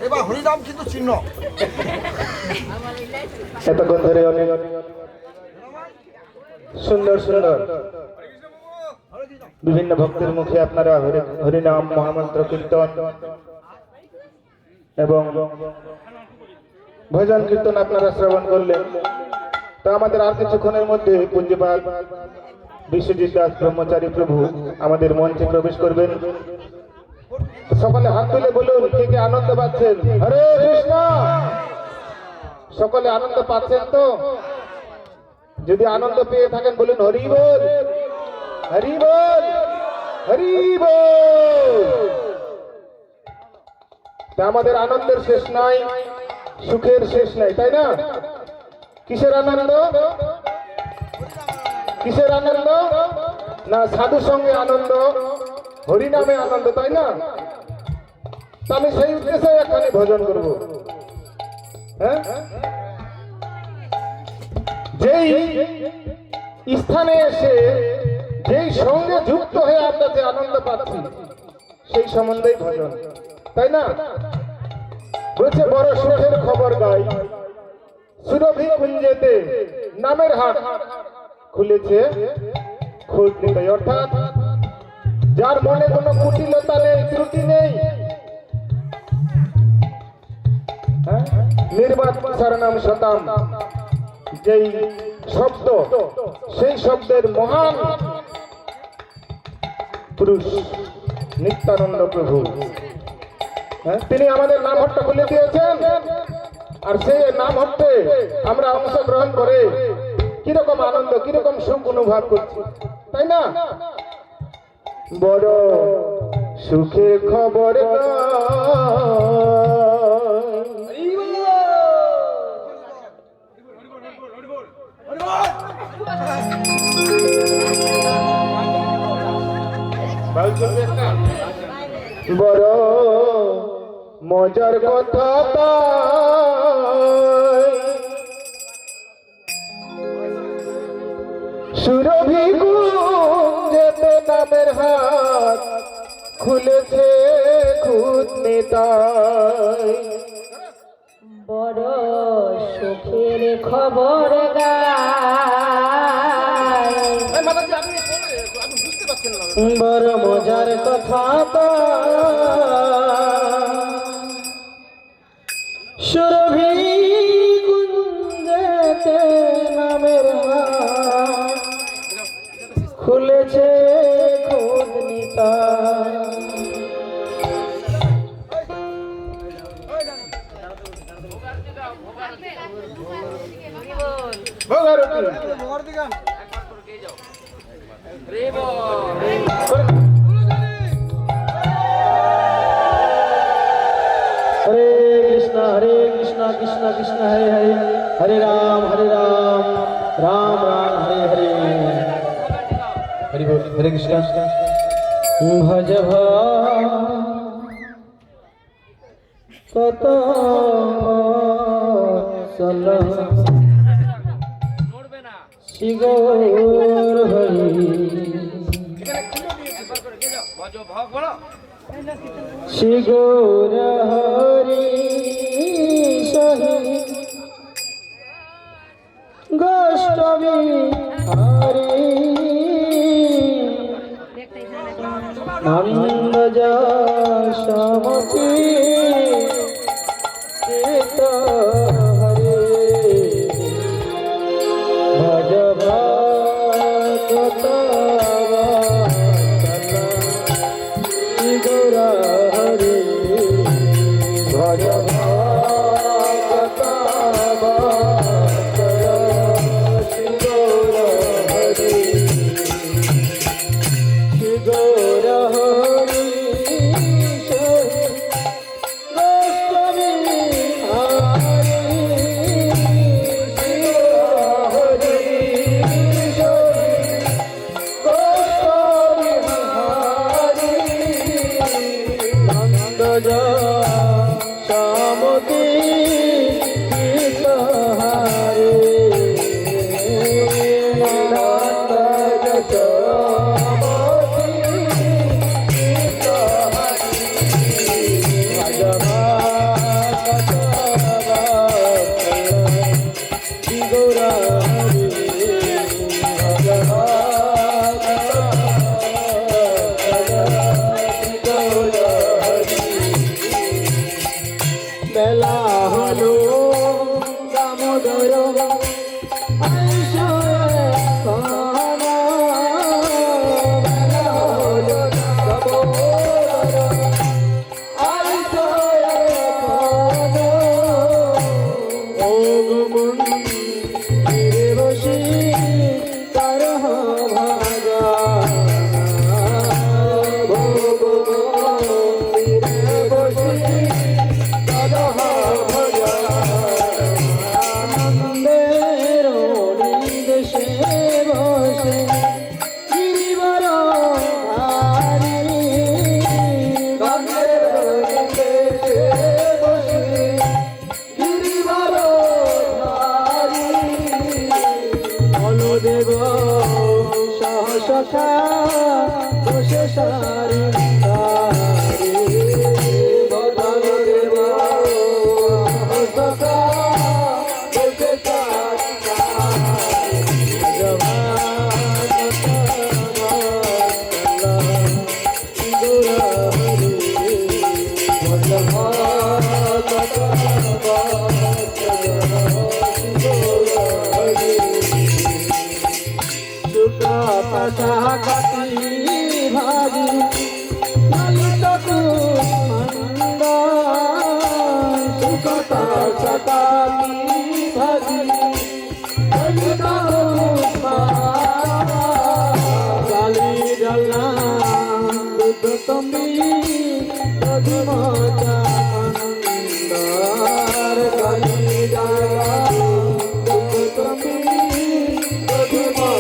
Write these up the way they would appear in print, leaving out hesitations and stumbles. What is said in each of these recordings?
এবার হরিনাম কিন্তু চিহ্ন এতক্ষণ ধরে অনেক সুন্দর সুন্দর বিভিন্ন ভক্তের মুখে আপনারা হরিনাম মহামন্ত্র কীর্তন এবং ভজন কীর্তন আপনারা শ্রবণ করলেন। তা আমাদের আর কিছুক্ষণের মধ্যে পূজ্যপাদ বিশ্বজিৎ দাস ব্রহ্মচারী প্রভু আমাদের মঞ্চে প্রবেশ করবেন। সকলে হাত তুলে বলুন কে কে আনন্দ পাচ্ছেন। হরে কৃষ্ণ। সকলে আনন্দ পাচ্ছেন তো? যদি আনন্দ পেয়ে থাকেন বলুন হরি বল, হরি বল, হরি বল। তা আমাদের আনন্দের শেষ নাই, সুখের শেষ নাই, তাই না? কিসের আনন্দ? কিসের আনন্দ? না সাধু সঙ্গে আনন্দ, হরিনামে আনন্দ, তাই না? আমি সেই উদ্দেশ্যে এখানে ভজন করব। হ্যাঁ, যেই স্থানে এসে যেই সঙ্গে যুক্ত হয়ে আমরা যে আনন্দ পাচ্ছি সেই সম্বন্ধেই ভজন, তাই না? বলছে বড় সুখের খবর গাই, সুরভি কুঞ্জেতে নামের হাট খুলেছে খোঁজ নিতে। অর্থাৎ যার মনে কোনো কুটিলতা নেই, ত্রুটি নেই, নির্বাত শরণম শতম যেই শব্দ, সেই শব্দের মহান পুরুষ নিত্যানন্দ প্রভু, তিনি আমাদের নাম হট্ট খুলে দিয়েছেন। আর সেই নাম হট্টে আমরা অংশগ্রহণ করে কিরকম আনন্দ, কিরকম সুখ অনুভব করছি, তাই না? বড় সুখে খবর বড় মজার কথা সুরভি গুঞ্জেতে নামের হাত খুলেছে খুদ নিতাই। বড় সুখের খবর গায়, বড় মজার কথা সুরভি গুঞ্জেতে নামের হাত খুলেছে খুদ নিতাই। हरे कृष्णा कृष्ण कृष्ण हरे हरे, हरे राम राम राम हरे हरे। हरि बोल। हरे कृष्ण। भज कत सल शिगोर हरि, शिगोर हरि सहि गोष्ठवी हरि, नंद जमती चित हरे, भज भक्त हरि, भज भक्त বেলা হলো দামোদর দেব সহসা বসে সারি বদল দেব সহসা বসে কাটি ভাজি লালিতকু মন্দা সুকতা সকালি ভাজি লালিতকু কালি জলা দুধ তুমি দধিমতা আনন্দার কালি জলা দুধ তুমি দধিমতা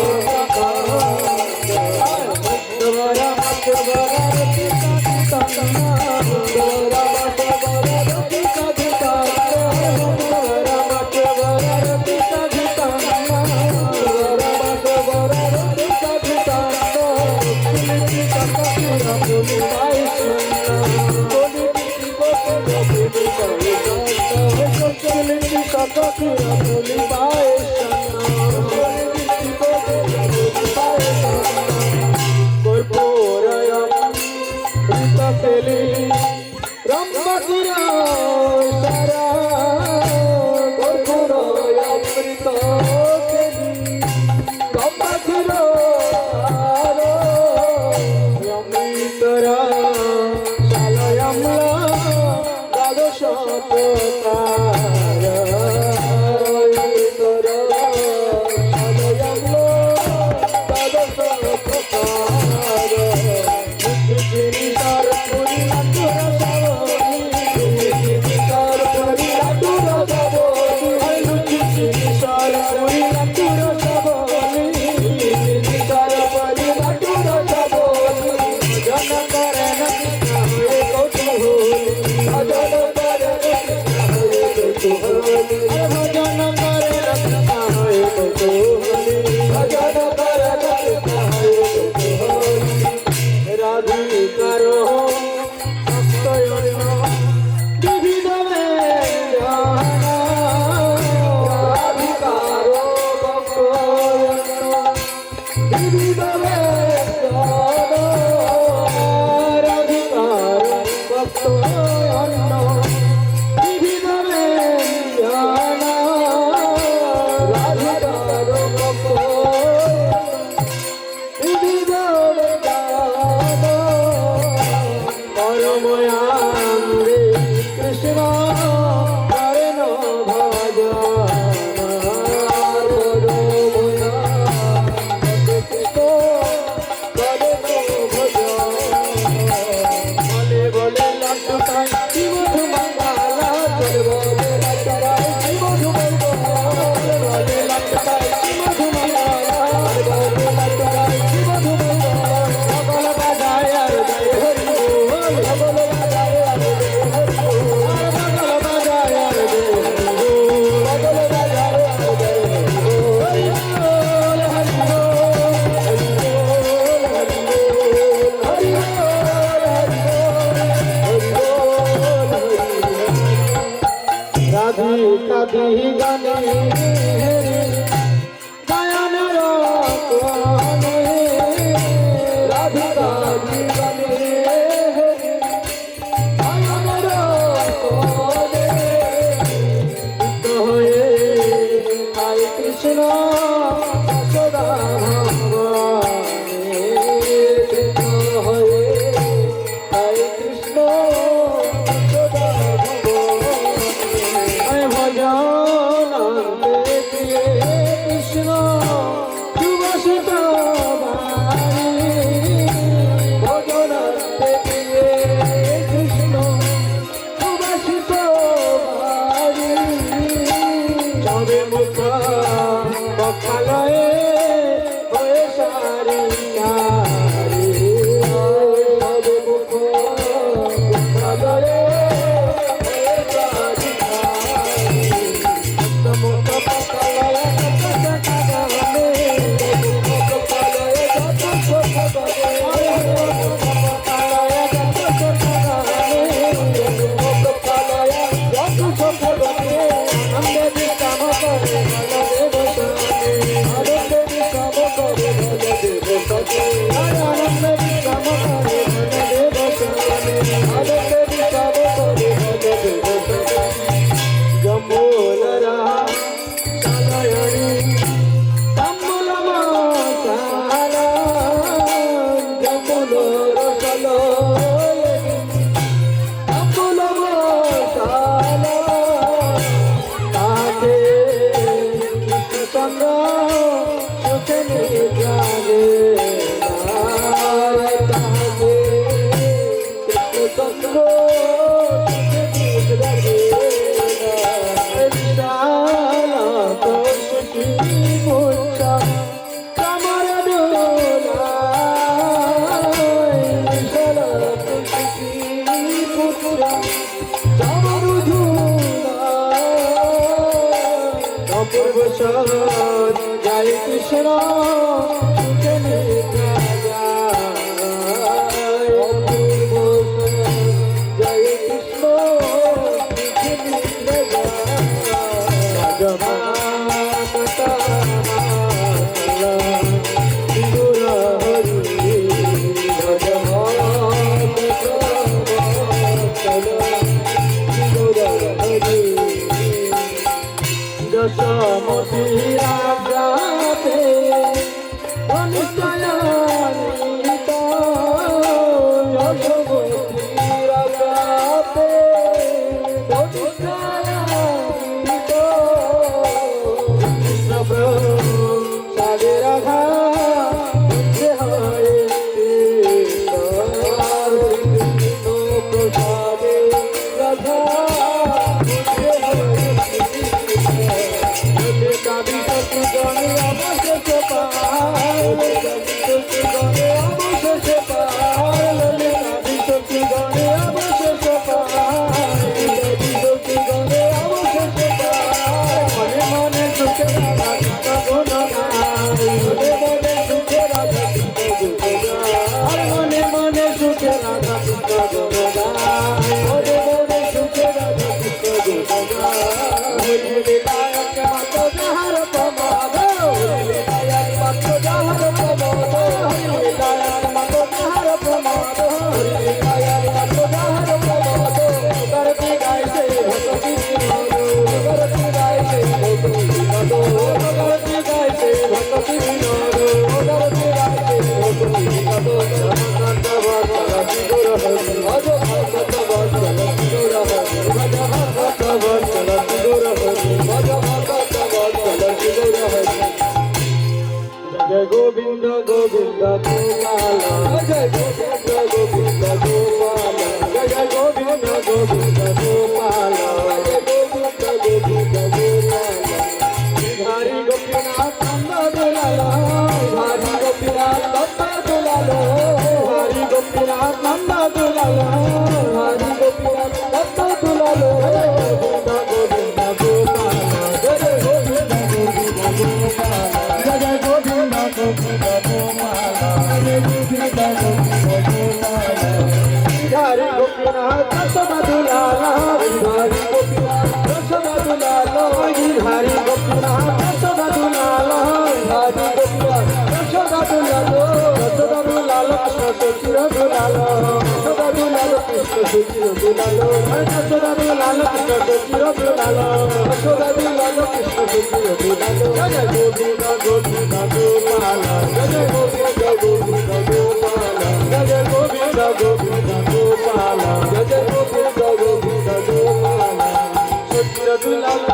রাধাদি গানে গায়নের কোনে রাধাদি গানে গায়নের কোনে গীত হয়ে আই কৃষ্ণ যশোদা ভগবানে গীত হয়ে আই কৃষ্ণ যশোদা ভগবানে ভজন দিয়ে কৃষ্ণ সুবাসিত বাণী ভজন দিয়ে কৃষ্ণ সুবাসিত বাণী সবে মুখ বক্ষালয়ে হয়ে সারি নারী সবে মুখ বক্ষালয়ে হয়ে সারি নারী মুখ বক্ষালয়ে জম্বুলরা সালায়নি তাম্বুলমা সালা জম্বুলর সালায়নি তাম্বুলমা সালা তাকে কৃষ্ণচন্দ্র সুখে নিদ্রাগে তাকে কৃষ্ণচন্দ্র সুখে নিদ্রাগে জয় কৃষ্ণ জয় কৃষ্ণ যশোমতি রাজাতে অনুষ্ঠয়ানিত যশোমতি রাজাতে অনুষ্ঠয়ানিত কৃষ্ণ প্রভু সাদে রাধা বুঝে হয় কৃষ্ণ প্রসাদে রাধা বুঝে হয় কবি সত্যি গণে অবশেষ পায় কবি গণে অবশেষ পায় কবি সত্যি গণে অবশেষ পায় কবি সত্যি গণে অবশেষ পায় মনে মনে সুখে রাধা কৃষ্ণ গুণ গায় মনে মনে সুখে রাধা কৃষ্ণ গুণ গায় মনে মনে সুখে রাধা কৃষ্ণ গুণ গায় মনে মনে সুখে রাধা কৃষ্ণ গুণ গায় যাহার প্রমাদ যাহার প্রমাদ যাহার প্রমাদ যাহার প্রমাদ করতে গাইছে ভক্তি বিনোদ করতে গাইছে ভক্তি বিনোদ করতে গাইছে ভক্তি বিনোদ করতে গাইছে ভক্তি বিনোদ জগন্নাথ বৎসল গুরু হরি ভজ ভগত বৎসল গুরু হরি ভজ ভগত বৎসল গুরু হরি ভজ ভগত বৎসল গুরু হরি জয় গোবিন্দ গোবিন্দ গোপাল জয় গোবিন্দ গোবিন্দ গোপাল জয় গোবিন্দ গোবিন্দ গোপাল জয় গোবিন্দ গোবিন্দ গোপাল হরি গোপীনাথ নন্দ দুলাল হরি গোপীনাথ নন্দ দুলাল হরি গোপীনাথ নন্দ দুলাল হরি গোপীনাথ নন্দ দুলাল গোবিন্দ গোবিন্দ গোপাল জয় গোবিন্দ গোবিন্দ গোপাল জয় গোবিন্দ গোবিন্দ গোপাল জয় গোবিন্দ গোবিন্দ গোপাল হরি গোপীনাথ নন্দ দুলাল হরি গোপীনাথ নন্দ দুলাল দুলালো যশোদা দুলালো কৃষ্ণ সখীর দুলালো যশোদা দুলালো কৃষ্ণ সখীর দুলালো জয় গোবিন্দ গোবিন্দ গোপালা জয় গোবিন্দ গোবিন্দ গোপালা জয় গোবিন্দ গোবিন্দ গোপালা জয় গোবিন্দ গোবিন্দ গোপালা সখীর দুলালো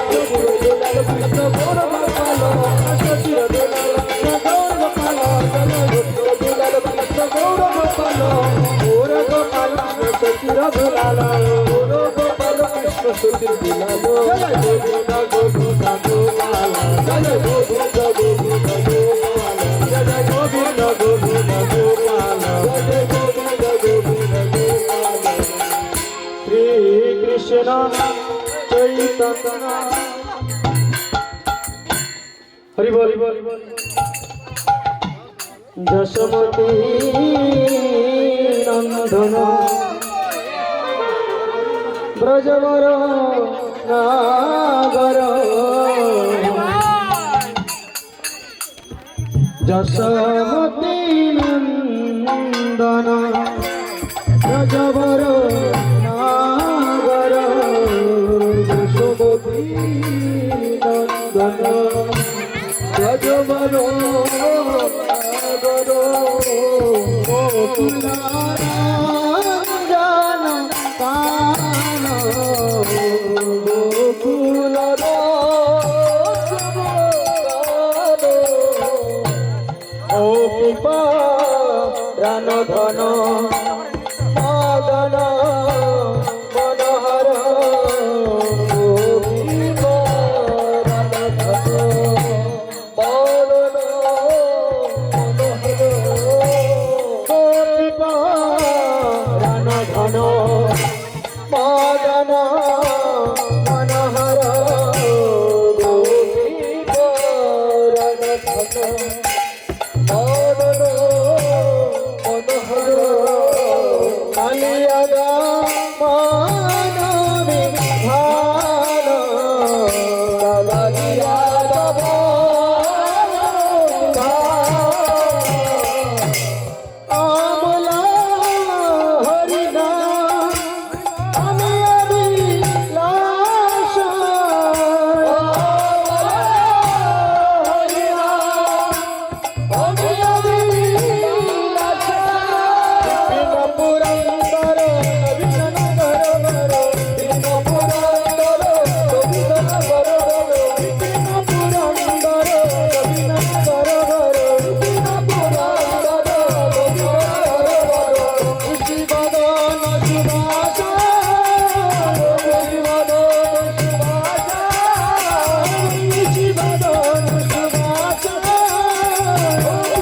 সখীর দুলালো কৃষ্ণ গৌর গোপালা সখীর দুলালো গৌর গোপালা জয় গোবিন্দ দুলালো কৃষ্ণ গৌর গোপালা গৌর গোপালা সখীর দুলালো গৌর গোপালা কৃষ্ণ সখীর দুলালো জয় গোবিন্দ গোবিন্দ গোপালা জয় গোবিন্দ গোবিন্দ গোপালা জয় গোবিন্দ গোবিন্দ গোপালা জয় গোবিন্দ গোবিন্দ গোপালা শ্রী কৃষ্ণ চৈতন্য হরি বল যশোমতী নন্দন ব্রজবর নাগর যশোমতী নন্দন ব্রজবর নাগর যশোমতী নন্দন ব্রজবর নাগর গোকুলারঞ্জন কান ও কৃপা রান ধন মদন মনোহর ও কৃপা রান ধন মদন মনোহর ও কৃপা রান ধন মদন মনোহর ও কৃপা রান ধন কালিয়াগা মানবী ভালো কালিয়া দেব আমলা হরিনা আমি অভিলাষ হরিনা আমি অভিলাষ বিন পুরন্দর বিন গরবর বিন পুরন্দর বিন গরবর বিন পুরন্দর বিন গরবর বিন পুরন্দর বিন গরবর শিবদন সুভাষ শিবদন সুভাষ শিবদন সুভাষ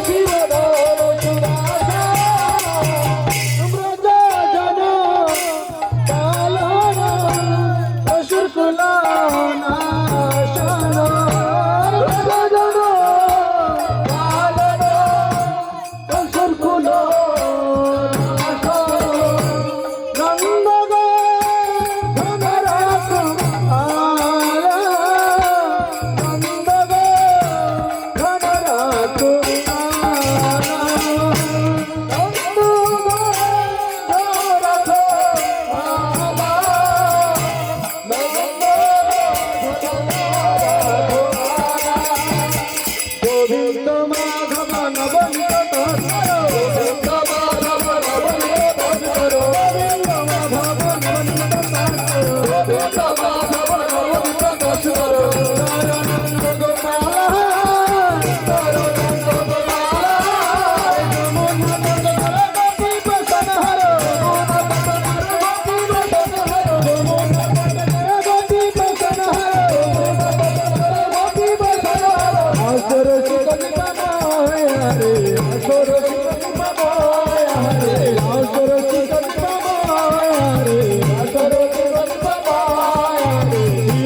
শিবদন সুভাষ ব্রজজন পালন অসুর কুলনাশন ব্রজজন পালন অসুর কুলনাশন নন্দগ ধনরাজ নন্দগ ধনরাজ গোবিন্দ মাধব নবনীত গোবিন্দ মাধব নবনীত গোবিন্দ মাধব নবনীত গোবিন্দ মাধব নবনীত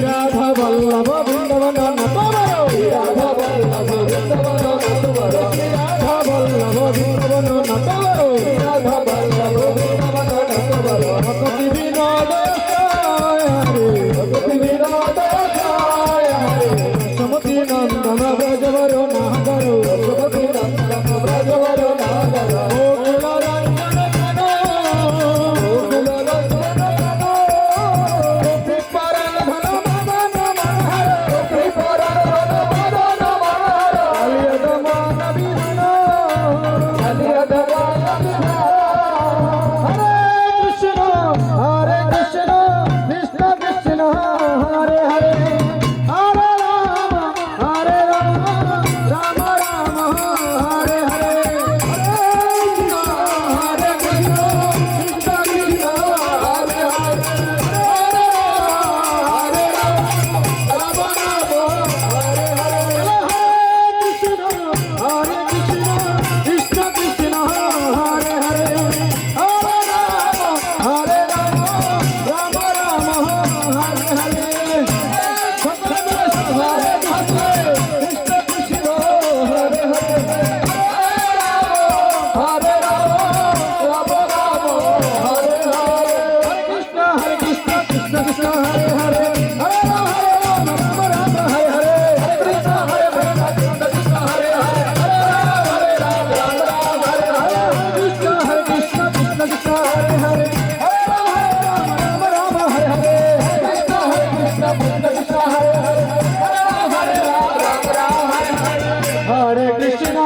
রাধা বল্লভ বৃন্দাবন রাধা বল্লভ বৃন্দাবন রাধা বল্লভ বৃন্দাবন রাধা বল্লভ বৃন্দাবন ভক্তি বিনোদ ভক্তি বিনোদ সমতি নন্দন ব্রজবর নাগর সমতি নন্দন ব্রজবর নাগর গোকুলারঞ্জন Krishna Krishna Hare Hare Hare Rama Rama Rama Hare Hare Hare Krishna Hare Krishna Krishna Krishna Hare Hare Hare Rama Rama Hare Hare Hare Krishna Krishna Krishna Hare Hare Hare Rama Rama Hare Hare Hare Krishna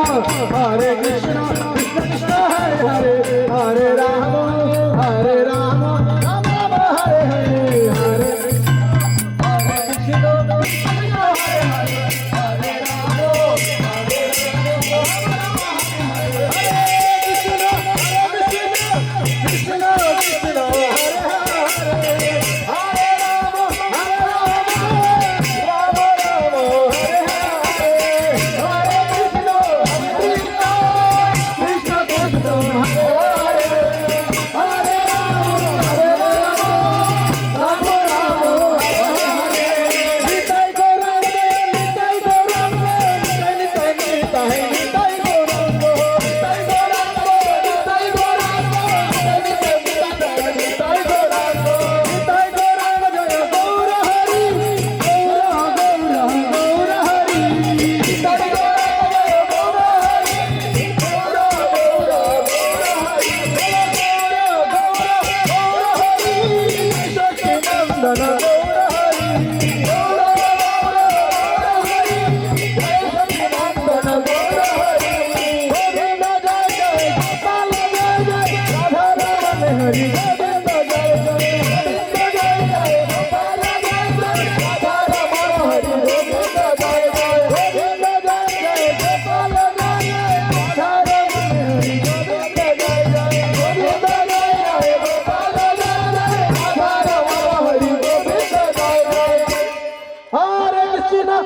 Hare Krishna Krishna Krishna Hare Hare Hare Rama Rama Hare Hare Hare Krishna Krishna Krishna Hare Hare Hare Rama Rama Hare Hare Hare Krishna